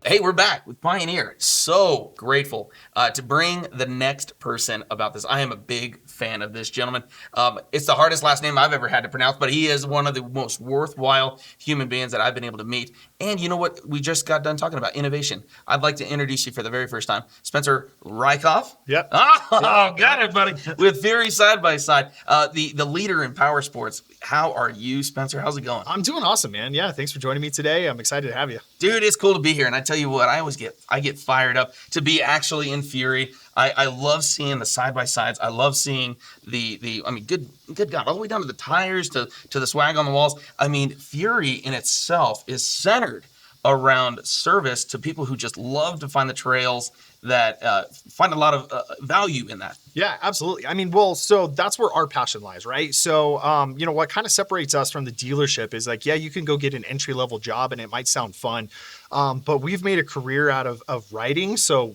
Hey, we're back with Pioneer. So grateful to bring the next person about this. I am a big fan of this gentleman. It's the hardest last name I've ever had to pronounce, but he is one of the most worthwhile human beings that I've been able to meet. And you know what? We just got done talking about innovation. I'd like to introduce you for the very first time, Spencer Rykoff. Yep. Oh, got it, buddy. With Fury side by side, the leader in power sports. How are you, Spencer? How's it going? I'm doing awesome, man. Yeah, thanks for joining me today. I'm excited to have you. Dude, it's cool to be here. And I tell you what, I get fired up to be actually in Fury. I love seeing the side-by-sides. I love seeing good God, all the way down to the tires, to the swag on the walls. I mean, Fury in itself is centered around service to people who just love to find the trails that find a lot of value in that. Yeah, absolutely. I mean, well, so that's where our passion lies, right? So, what kind of separates us from the dealership is like, yeah, you can go get an entry-level job and it might sound fun, but we've made a career out of writing. So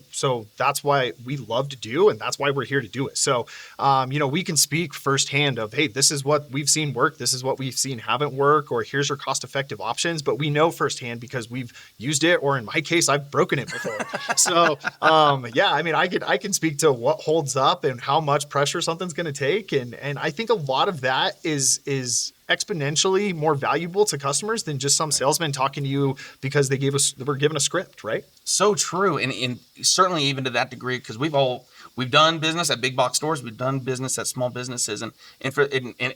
that's why we love to do, and that's why we're here to do it. So, we can speak firsthand of, hey, this is what we've seen work, this is what we've seen haven't work, or here's your cost-effective options. But we know firsthand because we've used it, or in my case, I've broken it before. So, I can speak to what holds up and how much pressure something's going to take, and I think a lot of that is exponentially more valuable to customers than just some salesman talking to you because they were given a script, right? So true, and certainly even to that degree, because we've done business at big box stores, we've done business at small businesses, and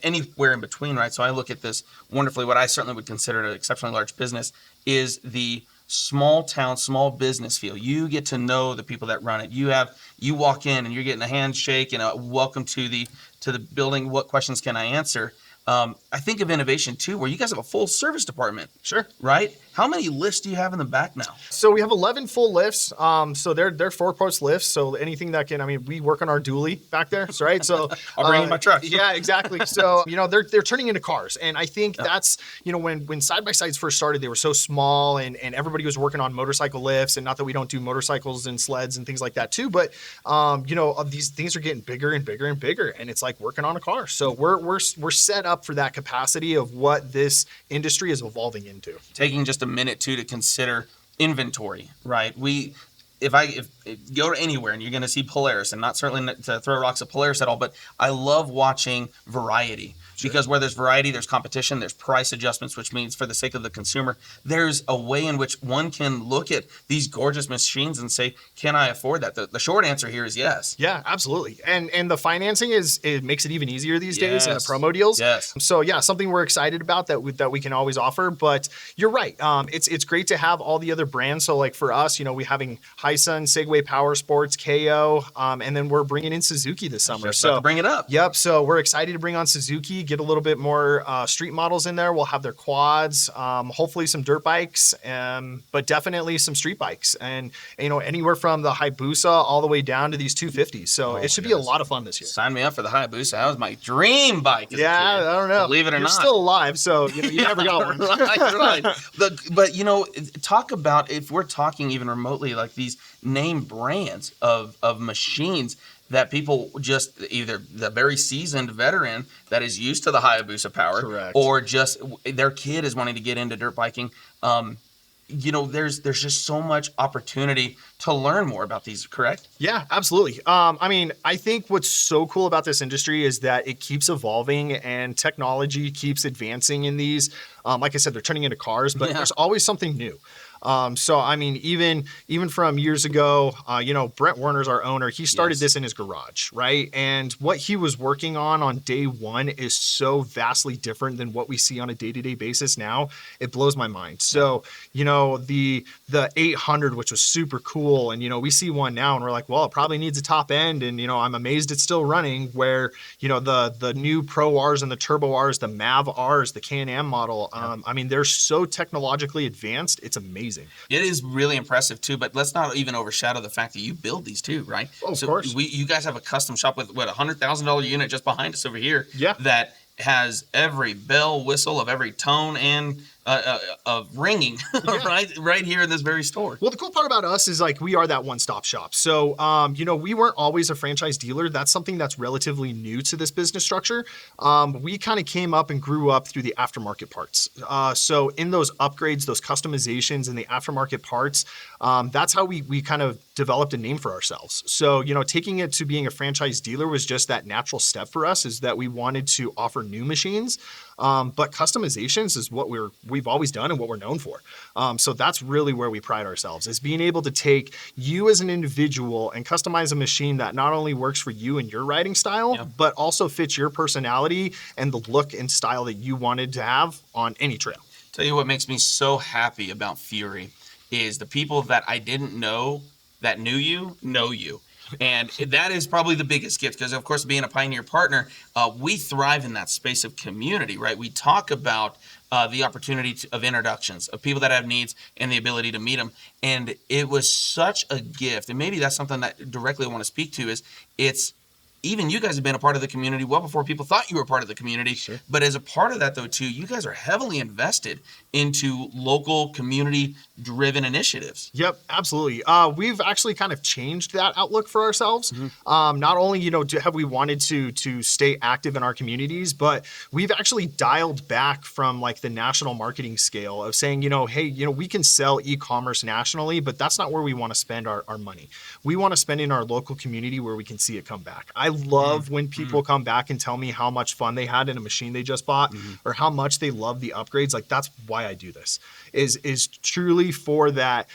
anywhere in between, right? So I look at this wonderfully. What I certainly would consider an exceptionally large business is the small town, small business feel. You get to know the people that run it. You walk in and you're getting a handshake and a welcome to the building. What questions can I answer? I think of innovation too, where you guys have a full service department. Sure. Right? How many lifts do you have in the back now? So we have 11 full lifts. So they're 4-post lifts. So anything that we work on our dually back there, right? So I'll bring in my truck. Yeah, exactly. So, they're turning into cars. And I think that's, when side-by-sides first started, they were so small and everybody was working on motorcycle lifts. And not that we don't do motorcycles and sleds and things like that too, but, these things are getting bigger and bigger and bigger. And it's like working on a car. So we're set up for that capacity of what this industry is evolving into. Taking just a minute too to consider inventory, right? If go to anywhere and you're going to see Polaris, and not certainly to throw rocks at Polaris at all, but I love watching variety. Sure. Because where there's variety, there's competition, there's price adjustments, which means for the sake of the consumer, there's a way in which one can look at these gorgeous machines and say, can I afford that? The short answer here is yes. Yeah, absolutely. And the financing it makes it even easier these days in the promo deals. Yes. So yeah, something we're excited about that we can always offer. But you're right. It's great to have all the other brands. So like for us, we having Hisun, Segway Power Sports, KO, and then we're bringing in Suzuki this summer. So bring it up. Yep. So we're excited to bring on Suzuki, get a little bit more street models in there. We'll have their quads, hopefully some dirt bikes, but definitely some street bikes, and anywhere from the Hayabusa all the way down to these 250s. So it should be a lot of fun this year. Sign me up for the Hayabusa. That was my dream bike. Yeah, I don't know. Believe it or You're not, still alive, so you never got one. Right. But talk about, if we're talking even remotely like these name brands of machines that people just either the very seasoned veteran that is used to the Hayabusa power, correct, or just their kid is wanting to get into dirt biking. There's just so much opportunity to learn more about these, correct? Yeah, absolutely. I think what's so cool about this industry is that it keeps evolving and technology keeps advancing in these. Like I said, they're turning into cars, but there's always something new. Even from years ago, Brent Werner's our owner. He started this in his garage, right? And what he was working on day one is so vastly different than what we see on a day-to-day basis now. It blows my mind. So, the 800, which was super cool, and we see one now and we're like, well, it probably needs a top end, and I'm amazed it's still running. Where the new Pro Rs and the Turbo Rs, the Mav Rs, the Can-Am model, they're so technologically advanced. It's amazing. It is really impressive too, but let's not even overshadow the fact that you build these too, right? Oh, of course. You guys have a custom shop with what, $100,000 unit just behind us over here. Yeah. That has every bell, whistle of every tone and of ringing right here in this very store. Well, the cool part about us is like we are that one-stop shop. So, we weren't always a franchise dealer. That's something that's relatively new to this business structure. We kind of came up and grew up through the aftermarket parts. So in those upgrades, those customizations, and the aftermarket parts, that's how we kind of developed a name for ourselves. So, taking it to being a franchise dealer was just that natural step for us, is that we wanted to offer new machines. But customizations is what we've always done and what we're known for. So that's really where we pride ourselves, is being able to take you as an individual and customize a machine that not only works for you and your riding style, but also fits your personality and the look and style that you wanted to have on any trail. Tell you what makes me so happy about Fury is the people that I didn't know that knew you know you. And that is probably the biggest gift, because, of course, being a Pioneer partner, we thrive in that space of community, right? We talk about the opportunity of introductions, of people that have needs and the ability to meet them. And it was such a gift. And maybe that's something that directly I want to speak to is even you guys have been a part of the community well before people thought you were part of the community. Sure. But as a part of that, though, too, you guys are heavily invested into local community-driven initiatives. Yep, absolutely. We've actually kind of changed that outlook for ourselves. Not only, have we wanted to stay active in our communities, but we've actually dialed back from like the national marketing scale of saying, hey, we can sell e-commerce nationally, but that's not where we want to spend our money. We want to spend in our local community where we can see it come back. I love when people come back and tell me how much fun they had in a machine they just bought, or how much they love the upgrades. Like, that's why I do this, is truly for that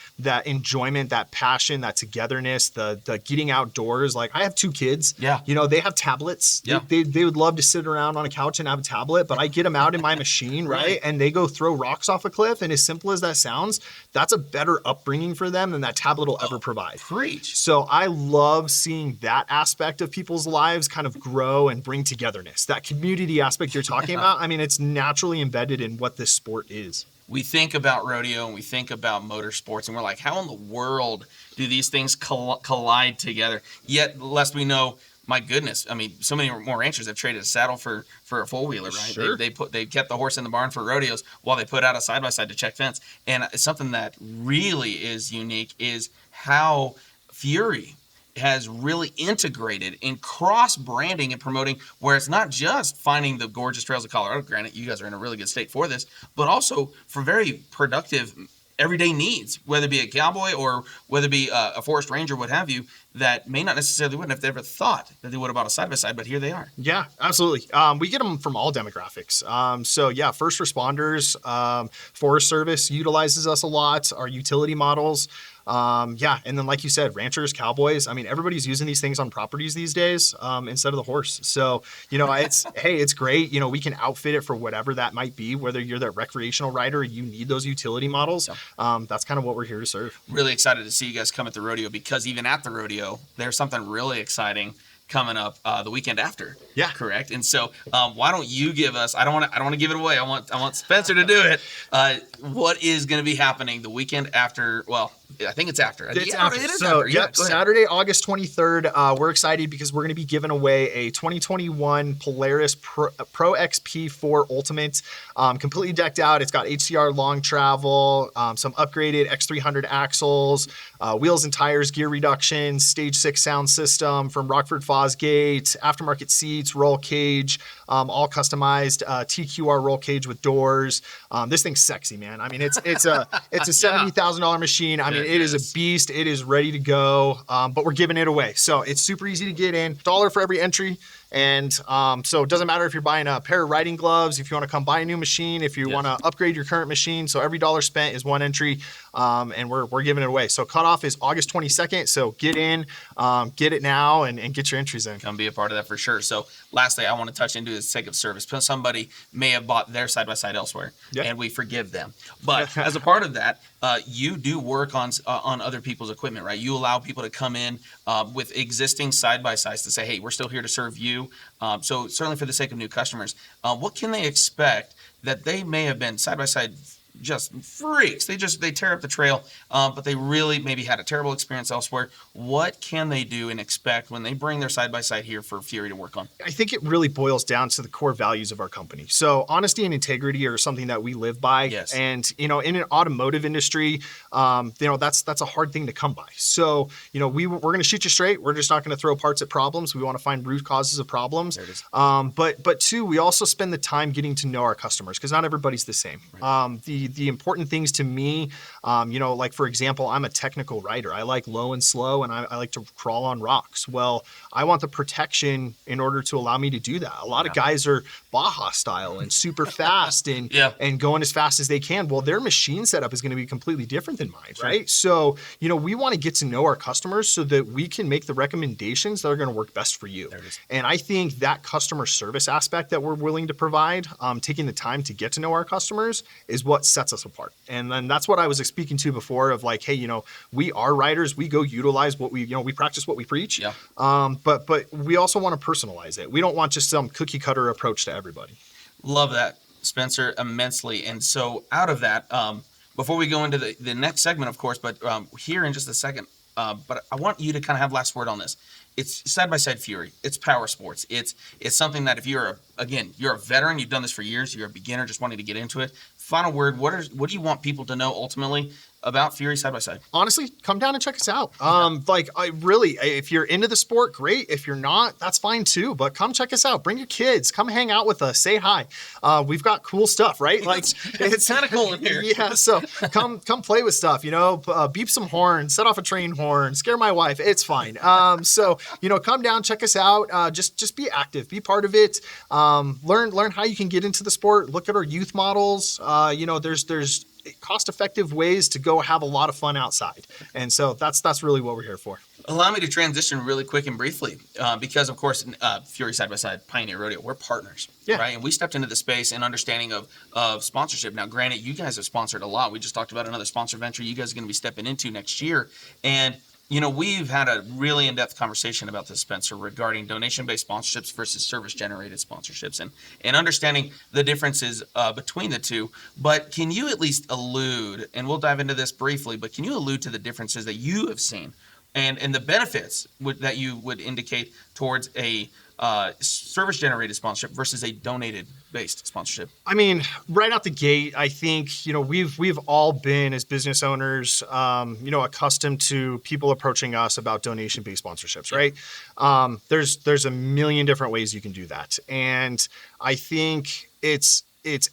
enjoyment, that passion, that togetherness, the getting outdoors. Like, I have 2 kids. Yeah. They have tablets. Yeah. They would love to sit around on a couch and have a tablet, but I get them out in my machine, right? And they go throw rocks off a cliff. And as simple as that sounds, that's a better upbringing for them than that tablet will ever provide. Preach. So I love seeing that aspect of people's lives kind of grow and bring togetherness. That community aspect you're talking about, I mean, it's naturally embedded in what this sport is. We think about rodeo and we think about motorsports, and we're like, how in the world do these things collide together? Yet, lest we know, my goodness, I mean, so many more ranchers have traded a saddle for a four-wheeler, right? Sure. They kept the horse in the barn for rodeos while they put out a side-by-side to check fence. And something that really is unique is how Fury has really integrated in cross-branding and promoting, where it's not just finding the gorgeous trails of Colorado. Granted, you guys are in a really good state for this, but also for very productive everyday needs, whether it be a cowboy or whether it be a forest ranger, what have you, that may not necessarily wouldn't have they ever thought that they would have bought a side-by-side, but here they are. Yeah, absolutely. We get them from all demographics. First responders, Forest Service utilizes us a lot, our utility models. And then like you said, ranchers, cowboys, I mean, everybody's using these things on properties these days, instead of the horse. So, it's great. We can outfit it for whatever that might be, whether you're that recreational rider or you need those utility models. That's kind of what we're here to serve. Really excited to see you guys come at the rodeo, because even at the rodeo, there's something really exciting coming up the weekend after. Yeah. Correct. And so why don't you give us, I don't want to give it away. I want Spencer to do it. What is going to be happening the weekend after? Well, I think it's after. It's after. after. It is So, after. Yeah, Saturday, August 23rd. We're excited because we're going to be giving away a 2021 Polaris Pro XP4 Ultimate, completely decked out. It's got HCR long travel, some upgraded X300 axles, wheels and tires, gear reduction, stage 6 sound system from Rockford Fosgate, aftermarket seats, roll cage, all customized TQR roll cage with doors. This thing's sexy, man. I mean, it's a $70,000 machine. I mean, it is a beast. It is ready to go, but we're giving it away. So it's super easy to get in. $1 for every entry. And so it doesn't matter if you're buying a pair of riding gloves, if you want to come buy a new machine, if you want to upgrade your current machine. So every $1 spent is 1 entry, and we're giving it away. So cutoff is August 22nd. So get in, get it now, and get your entries in. Come be a part of that for sure. So lastly, I want to touch into the sake of service. Somebody may have bought their side-by-side elsewhere, and we forgive them. But as a part of that, you do work on other people's equipment, right? You allow people to come in with existing side-by-sides to say, hey, we're still here to serve you. So certainly for the sake of new customers, what can they expect that they may have been side-by-side just freaks. They tear up the trail, but they really maybe had a terrible experience elsewhere. What can they do and expect when they bring their side by side here for Fury to work on? I think it really boils down to the core values of our company. So honesty and integrity are something that we live by. Yes. And, in an automotive industry, that's a hard thing to come by. So, we're going to shoot you straight. We're just not going to throw parts at problems. We want to find root causes of problems. There it is. But two, we also spend the time getting to know our customers because not everybody's the same. Right. The important things to me, like for example, I'm a technical rider. I like low and slow, and I like to crawl on rocks. Well, I want the protection in order to allow me to do that. A lot of guys are Baja style and super fast and and going as fast as they can. Well, their machine setup is going to be completely different than mine, right? So, we want to get to know our customers so that we can make the recommendations that are going to work best for you. There it is. And I think that customer service aspect that we're willing to provide, taking the time to get to know our customers, is what sets us apart. And then that's what I was speaking to before of like, hey, we are writers. We go utilize what we practice what we preach. Yeah. But we also want to personalize it. We don't want just some cookie cutter approach to everybody. Love that, Spencer, immensely. And so out of that, before we go into the next segment, of course, but here in just a second, but I want you to kind of have last word on this. It's side-by-side Fury. It's power sports. It's something that if you're a veteran, you've done this for years, you're a beginner just wanting to get into it. Final word, what do you want people to know ultimately about Fury side-by-side? Honestly, come down and check us out. If you're into the sport, great. If you're not, that's fine too. But come check us out. Bring your kids. Come hang out with us. Say hi. We've got cool stuff, right? Like it's kind of cool in here. Yeah. So come play with stuff. Beep some horns, set off a train horn, scare my wife. It's fine. Come down, check us out. Just be active, be part of it. Learn how you can get into the sport. Look at our youth models. There's cost-effective ways to go have a lot of fun outside. And so that's really what we're here for. Allow me to transition really quick and briefly because, of course, Fury Side by Side, Pioneer Rodeo, we're partners, right? And we stepped into the space and understanding of sponsorship. Now, granted, you guys have sponsored a lot. We just talked about another sponsor venture you guys are going to be stepping into next year. And we've had a really in-depth conversation about this, Spencer, regarding donation-based sponsorships versus service-generated sponsorships and understanding the differences between the two. But can you at least allude, and we'll dive into this briefly, but can you allude to the differences that you have seen and the benefits that you would indicate towards a service-generated sponsorship versus a donated-based sponsorship? I mean, right out the gate, I think, we've all been as business owners, accustomed to people approaching us about donation-based sponsorships, right? There's a million different ways you can do that. And I think it's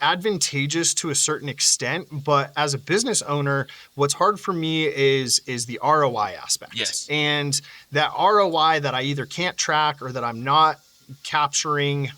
advantageous to a certain extent, but as a business owner, what's hard for me is the ROI aspect. Yes. And that ROI that I either can't track or that I'm not capturing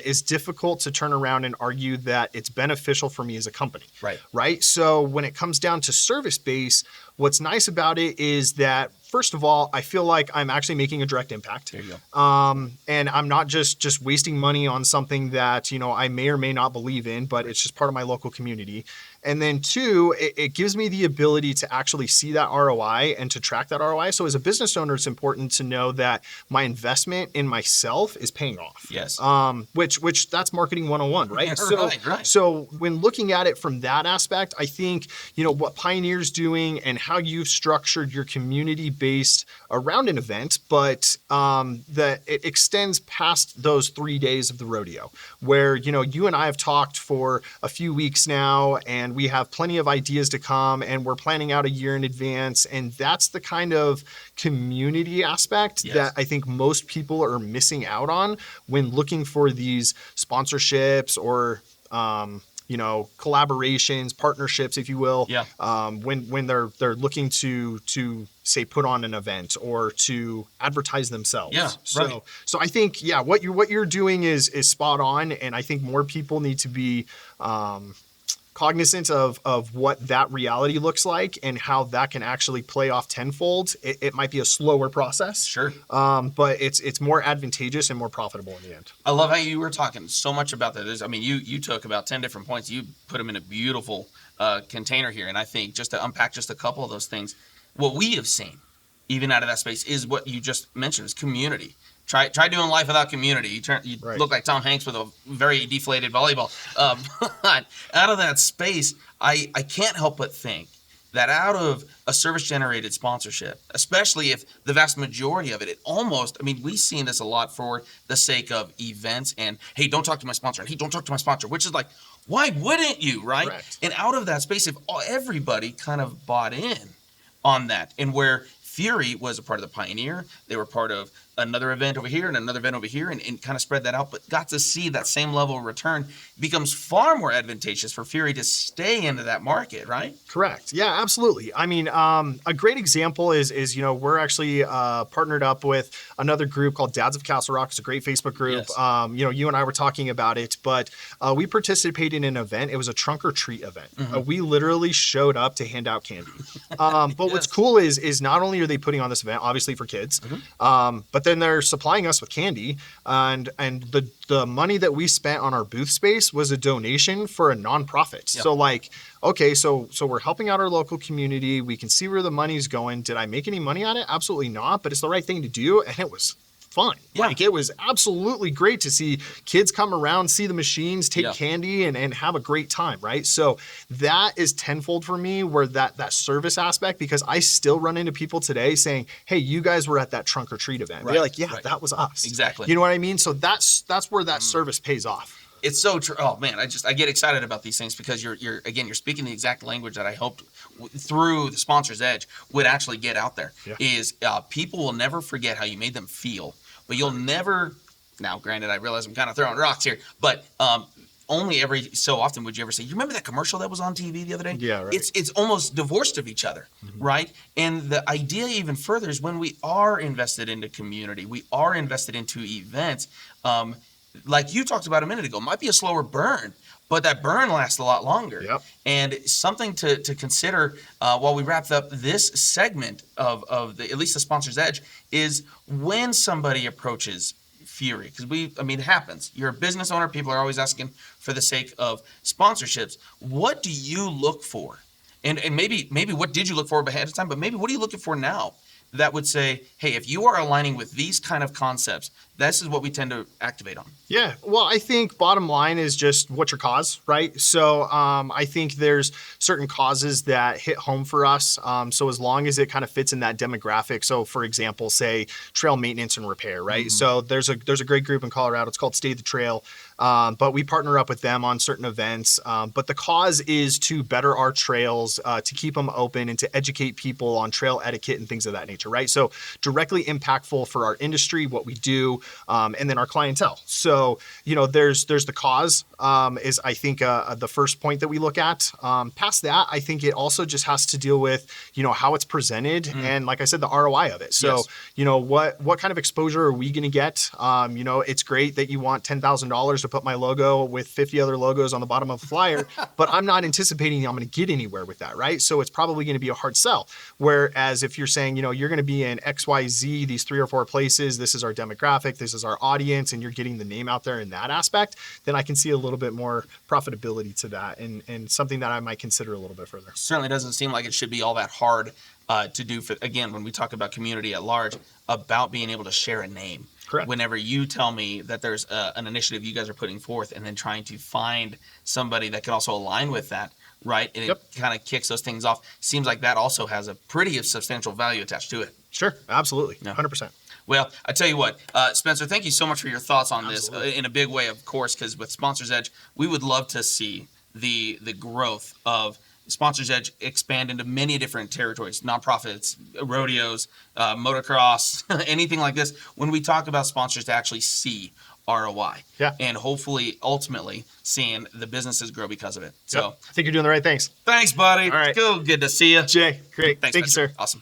is difficult to turn around and argue that it's beneficial for me as a company. Right. So when it comes down to service base, what's nice about it is that, first of all, I feel like I'm actually making a direct impact. There you go. And I'm not just wasting money on something that, I may or may not believe in, but it's just part of my local community. And then two, it gives me the ability to actually see that ROI and to track that ROI. So as a business owner, it's important to know that my investment in myself is paying off. Yes. Which that's marketing 101, right? Yeah, right. So when looking at it from that aspect, I think, what Pioneer's doing and how you've structured your community based around an event, but that it extends past those 3 days of the rodeo where, you and I have talked for a few weeks now and we have plenty of ideas to come and we're planning out a year in advance. And that's the kind of community aspect that I think most people are missing out on when looking for these sponsorships or, collaborations, partnerships, if you will. Yeah. When they're looking to say put on an event or to advertise themselves. Yeah. So I think what you're doing is spot on, and I think more people need to be cognizant of what that reality looks like and how that can actually play off tenfold. It might be a slower process. Sure. But it's more advantageous and more profitable in the end. I love how you were talking so much about that. You took about 10 different points. You put them in a beautiful container here. And I think just to unpack just a couple of those things, what we have seen, even out of that space, is what you just mentioned, is community. Try doing life without community. You Right. look like Tom Hanks with a very deflated volleyball. But out of that space, I can't help but think that out of a service-generated sponsorship, especially if the vast majority of it almost, I mean, we've seen this a lot for the sake of events and, hey, don't talk to my sponsor, and hey, don't talk to my sponsor, which is like, why wouldn't you, right? Correct. And out of that space, if everybody kind of bought in on that, and where Fury was a part of the Pioneer, they were part of another event over here and another event over here, and kind of spread that out, but got to see that same level of return, becomes far more advantageous for Fury to stay into that market, right? Correct. Yeah, absolutely. I mean, a great example is we're actually partnered up with another group called Dads of Castle Rock. It's a great Facebook group. Yes. You and I were talking about it, but we participated in an event. It was a trunk or treat event. Mm-hmm. We literally showed up to hand out candy. But what's Yes. cool is not only are they putting on this event, obviously for kids, but then they're supplying us with candy, and the money that we spent on our booth space was a donation for a nonprofit. Yep. So like, okay, so we're helping out our local community. We can see where the money's going. Did I make any money on it? Absolutely not, but it's the right thing to do, and it was fun. Yeah. Like, it was absolutely great to see kids come around, see the machines, take Yeah. candy, and have a great time, right? So that is tenfold for me, where that service aspect, because I still run into people today saying, hey, you guys were at that trunk or treat event. Right, They're like, yeah, right. that was us. Exactly. You know what I mean? So that's where that service pays off. It's so true. Oh man, I get excited about these things because you're speaking the exact language that I hoped through the Sponsor's Edge would actually get out there. Yeah. Is people will never forget how you made them feel, but you'll never. Now, granted, I realize I'm kind of throwing rocks here, but only every so often would you ever say, you remember that commercial that was on TV the other day? Yeah, right. It's almost divorced of each other, right? And the idea even further is when we are invested into community, we are invested into events. Like you talked about a minute ago, might be a slower burn, but that burn lasts a lot longer. Yep. And something to consider while we wrap up this segment of at least the Sponsor's Edge is when somebody approaches Fury, because it happens. You're a business owner. People are always asking for the sake of sponsorships. What do you look for? And maybe what did you look for ahead of time, but maybe what are you looking for now that would say, hey, if you are aligning with these kind of concepts, this is what we tend to activate on. Yeah, well, I think bottom line is just what's your cause, right? So I think there's certain causes that hit home for us. So as long as it kind of fits in that demographic. So for example, say trail maintenance and repair, right? So there's a great group in Colorado. It's called Stay the Trail. But we partner up with them on certain events. But the cause is to better our trails, to keep them open, and to educate people on trail etiquette and things of that nature, right? So directly impactful for our industry, what we do, and then our clientele. So, there's the cause is, I think, the first point that we look at. Past that, I think it also just has to deal with, how it's presented and, like I said, the ROI of it. So, Yes. what kind of exposure are we going to get? It's great that you want $10,000 to put my logo with 50 other logos on the bottom of a flyer, but I'm not anticipating I'm going to get anywhere with that, right? So it's probably going to be a hard sell. Whereas if you're saying, you're going to be in XYZ, these 3 or 4 places, this is our demographic, this is our audience, and you're getting the name out there in that aspect, then I can see a little bit more profitability to that and something that I might consider a little bit further. Certainly doesn't seem like it should be all that hard to do for, again, when we talk about community at large, about being able to share a name. Correct. Whenever you tell me that there's an initiative you guys are putting forth and then trying to find somebody that can also align with that, right? And Yep. it kind of kicks those things off. Seems like that also has a pretty substantial value attached to it. Sure, absolutely, Yeah. 100%. Well, I tell you what, Spencer, thank you so much for your thoughts on this Absolutely. in a big way, of course, because with Sponsor's Edge, we would love to see the growth of Sponsor's Edge expand into many different territories, nonprofits, rodeos, motocross, anything like this. When we talk about sponsors to actually see ROI, Yeah. and hopefully, ultimately, seeing the businesses grow because of it. So, Yep. I think you're doing the right things. thanks, buddy. All right. Good to see you. Jay, great. Thanks, Thank you, Spencer. sir. Awesome.